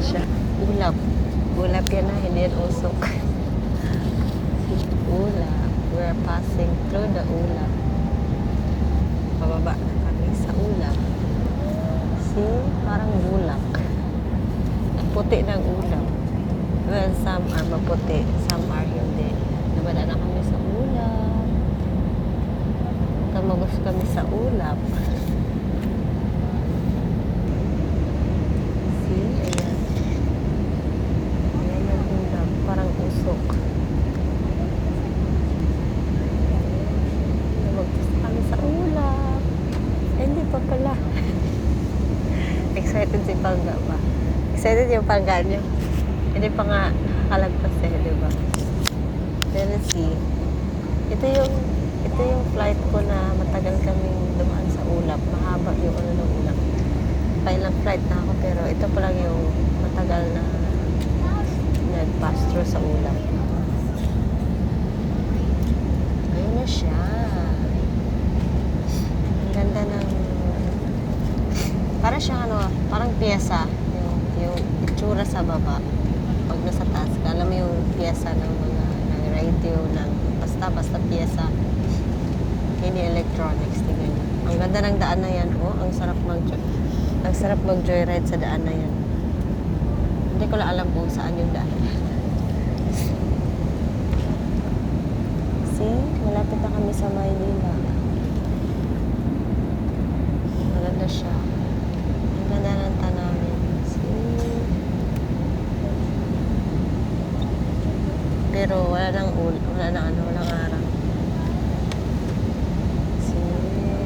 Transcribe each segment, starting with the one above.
siya. Ulap. Ulap yan na, hindi yan usok. Ulap. We're passing through the ulap. Pababa na kami sa ulap. See? Parang bulak. Puti ng ulap. Well, some are maputi, some are hindi. Nabada na kami sa ulap. Tamagos kami sa ulap. See? Ayan. Ayan ang ulap. Parang usok. Tamagos kami sa ulap. Eh, hindi pa pala. Excited si Pangga ba? Excited yung Pangga niyo? Hindi pa nga nakakalagpas eh, di ba? Let's see. Ito yung flight ko na matagal kaming dumaan sa ulap. Mahaba yung ano ng ulap. Kailang flight na ako pero ito pa lang yung matagal na nag-pass through sa ulap. Ayun na siya. Ang ganda ng para siyang ano, parang piyesa. Yung itsura sa baba. Pag nasa taas ka, alam mo yung piyesa ng mga ng radio, ng basta piyesa. Hindi electronics, tingnan niyo. Ang ganda ng daan na yan, oh. Ang sarap mag-joyride sa daan na yan. Hindi ko lang alam kung saan yung daan. See? Malapit na kami sa Maynila. Maganda siya. Ang ganda ng tanawin. See? Pero walang araw.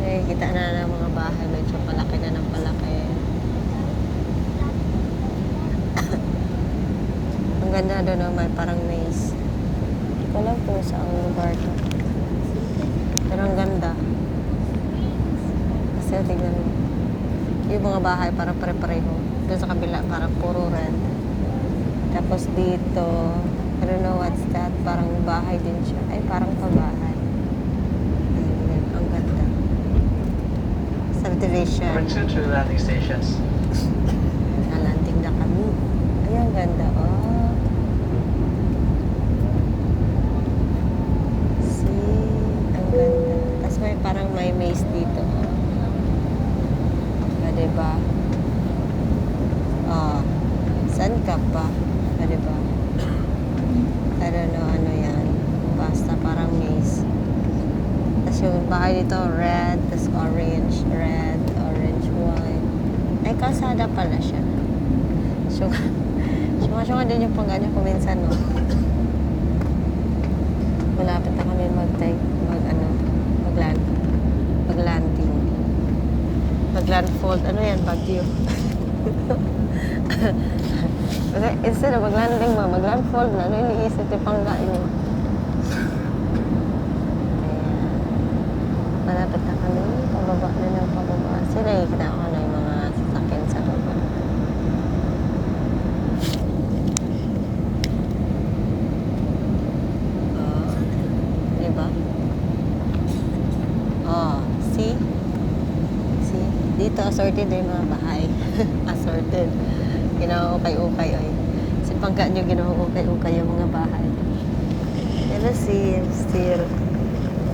Nakikita na ng mga bahay, medyo palaki na ng palaki. Ang ganda doon, no? May parang maze. Hindi ko alam kung saan lugar to. Pero ang ganda. Kasi tignan mo. Yung mga bahay parang pare-pareho. Doon sa kabila parang puro red. Tapos dito, I don't know what's that. Parang bahay din siya. Ay, parang pabahay. Ayun, ang ganda. Subdivision. Return to landing stations. Nalanding na kami. Ay, ang ganda. Oh. See? Ang ganda. Tapos may parang may maze dito. Oh. Diba? Oh. Saan ka pa? Diba? I don't know ano yan. Basta parang maze. Tapos yung bahay dito, red, tapos orange, red, orange, white. Ay, kalsada pala siya. Syunga din yung pangganyo kuminsan, no? Malapit na kami mag-landing. Mag-landfold. Ano yan? Bagyo. Okay, instead of mag-landing mo, mag-landfold na. Ano iniisip yung pangga niyo? Malapit na kami. Pababa na ng pababa. Sila nakikita ko na yung mga sasakyan sa baba. Oh. Diba? Oh. See? See? Dito, assorted na yung mga bahay. Assorted. Ginaukay-ukay. Ay. Si Pangga nyo, ginaukay-ukay yung mga bahay. Pero see, still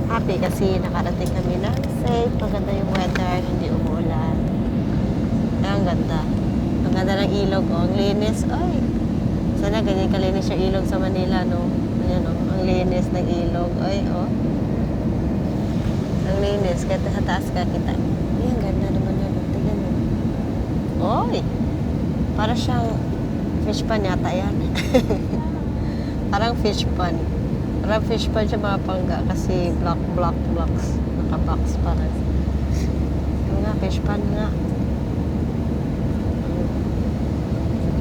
happy kasi nakarating kami na safe. Maganda yung weather, hindi umuulan. Ay, ang ganda. Ang ganda ng ilog, oh. Ang linis. Ay, sana ganyan kalinis yung ilog sa Manila, no? Ayan, oh. Ang linis ng ilog. Ay, oh. Ang linis. Kahit sa taas ka kita. Ay, ang ganda naman yun. Tingnan mo. Oy! Para siyang fish pan yata yan. Parang fish pan. Parang fish pan siya mga Pangga kasi blocks. Naka-box parang. Yung nga, fish pan nga.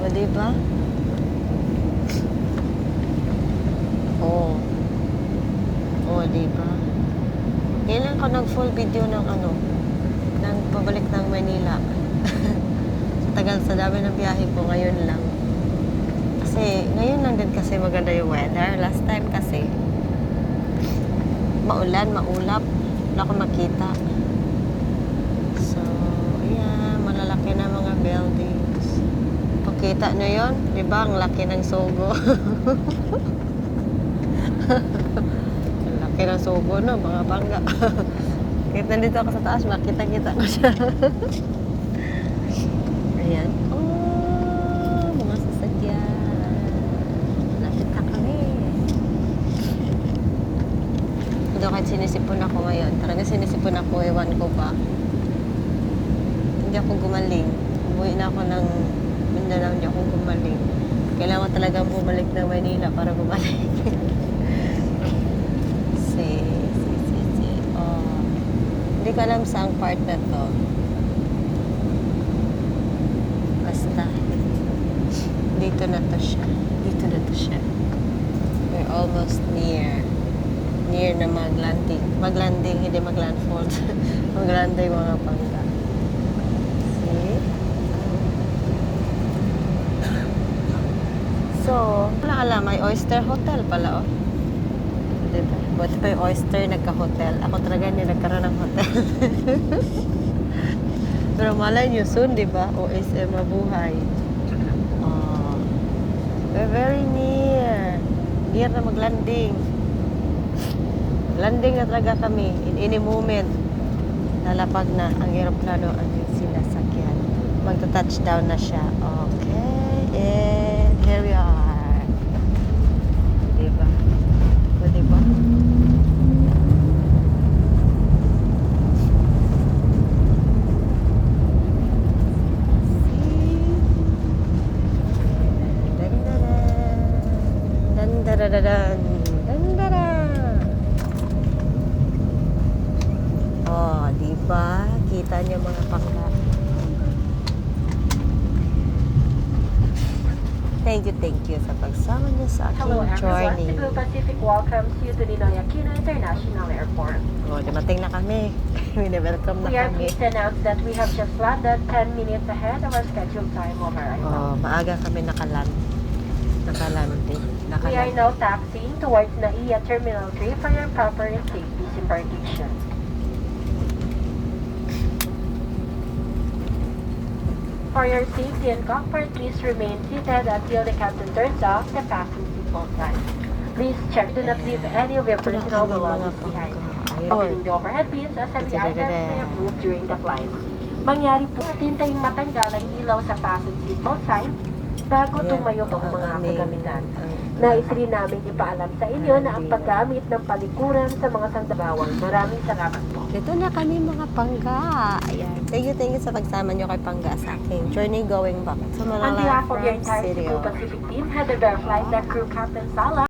O, diba? Oo. Oo, diba? Kailan ka nag-full video ng ano? Ng pabalik ng Manila. Sa dami ng biyahe ko, ngayon lang. Kasi, ngayon lang din kasi maganda yung weather. Last time kasi, maulan, maulap. Wala akong makita. So, ayan, malalaki na mga buildings. Pakita Nakita nyo yun? Di ba? Ang laki ng Sogo. Ang laki ng Sogo, no? Mga bangga. Kahit nandito ako sa taas, makita-kita ko siya. Ayan. Oh, mga sasakyan. Lapit na kami. Ito kahit sinisipon ako ngayon. Talaga sinisipon ako, ewan ko ba. Hindi ako gumaling. Umuwi na ako ng Mindanao, hindi ako gumaling. Kailangan talagang bumalik ng Manila para bumalik. Oh. Hindi ko alam saang part na to. Basta. Dito na to siya. Dito na to siya. We're almost near. Near na maglanding. Maglanding, hindi maglandfall. Maglanding mga pangga. See? So, wala alam, may Oyster Hotel pala, oh. Diba? Buti pa yung Oyster nagka-hotel. Ako talaga hindi nagkaroon ng hotel. Pero malay nyo soon, diba? OSM mabuhay. Oh. We're very near. Near na maglanding. Landing na talaga kami. In any moment, lalapag na ang aeroplano ang sinasakyan. Magta-touchdown na siya. Okay. And here we are. Diba? O, diba? Dandaradan. Dandara. Oh, diba? Kita niyo mga pangga. Thank you sa pagsama niyo sa Hello aking everyone, journey. Cebu Pacific welcomes you to Ninoy Aquino International Airport. Oh, dumating na kami. Welcome na We are kami. pleased to announce that we have just landed 10 minutes ahead of our scheduled time of arrival. Oh, maaga kami nakaland. Nakalanding. We are now taxiing towards NAIA Terminal 3 for your proper and safe disembarkation. For your safety and comfort, please remain seated until the captain turns off the fasten seatbelt sign. Please check to not leave any of your personal belongings behind. Opening the overhead bins as heavy items may have moved during the flight. Mangyari po natin tayong matanggal ang ilaw sa fasten seatbelt sign bago tumayo ang mga kagamitan. Nais rin namin ipaalam sa inyo na ang paggamit ng palikuran sa mga sandabawang. Maraming salamat po. Dito na kami mga pangga. Ayan. Thank you sa pagsama niyo kay Pangga sa aking journey going back sa On Malala behalf of your from entire City Cebu Hall. Pacific team, headed by our flight deck crew Captain Sala,